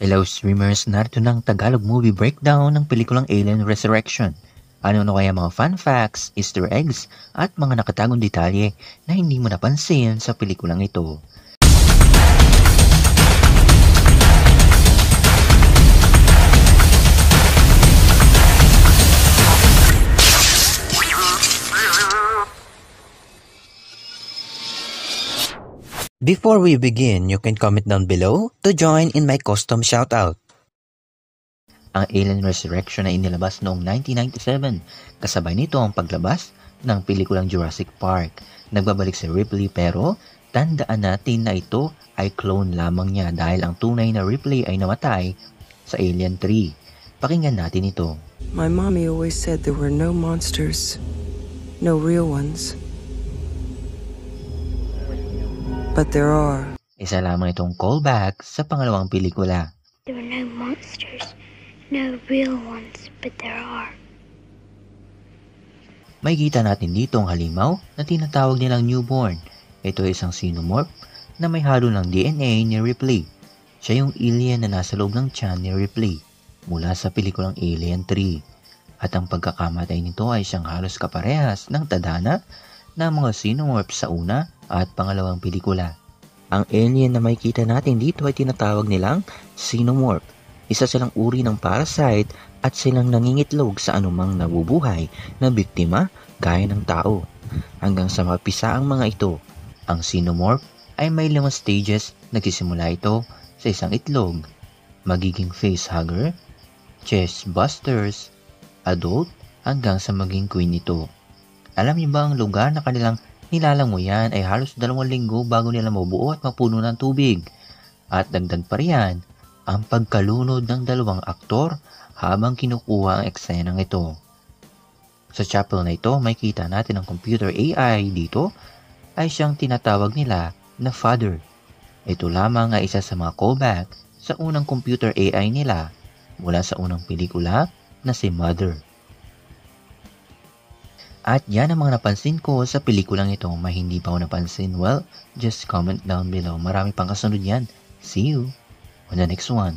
Hello streamers, narito ng Tagalog movie breakdown ng pelikulang Alien Resurrection. Ano kaya mga fun facts, easter eggs, at mga nakatagong detalye na hindi mo napansin sa pelikulang ito. Before we begin, you can comment down below to join in my custom shoutout. Ang Alien Resurrection ay inilabas noong 1997, kasabay nito ang paglabas ng pelikulang Jurassic Park. Nagbabalik si Ripley pero tandaan natin na ito ay clone lamang niya dahil ang tunay na Ripley ay namatay sa Alien 3. Pakinggan natin ito. My mommy always said there were no monsters, no real ones. But there are. Isa lamang itong callback sa pangalawang pelikula. There were no monsters, no real ones, but there are. May kita natin dito ang halimaw na tinatawag nilang newborn. Ito ay isang xenomorph na may halo ng DNA ni Ripley. Siya yung alien na nasa loob ng tiyan ni Ripley mula sa pelikulang Alien 3. At ang pagkakamatay nito ay siyang halos kaparehas ng tadhana ng mga xenomorph sa una at pangalawang pelikula. Ang alien na makikita natin dito ay tinatawag nilang xenomorph. Isa silang uri ng parasite at silang nangingitlog sa anumang nabubuhay na biktima gaya ng tao. Hanggang sa mapisa ang mga ito, ang xenomorph ay may 5 stages. Nagsisimula ito sa isang itlog, magiging facehugger, chest busters, adult, hanggang sa maging queen ito. Alam niyo ba ang lugar na kanilang nilalangoyan ay halos 2 linggo bago nila mabuo at mapuno ng tubig? At dagdag pa riyan, ang pagkalunod ng 2 aktor habang kinukuha ang eksenang ito. Sa chapel na ito, may kita natin ang computer AI dito ay siyang tinatawag nila na Father. Ito lamang ay isa sa mga callback sa unang computer AI nila mula sa unang pelikula na si Mother. At yan ang mga napansin ko sa pelikulang ito. May hindi pa ako napansin, well, just comment down below. Marami pang kasunod yan. See you on the next one.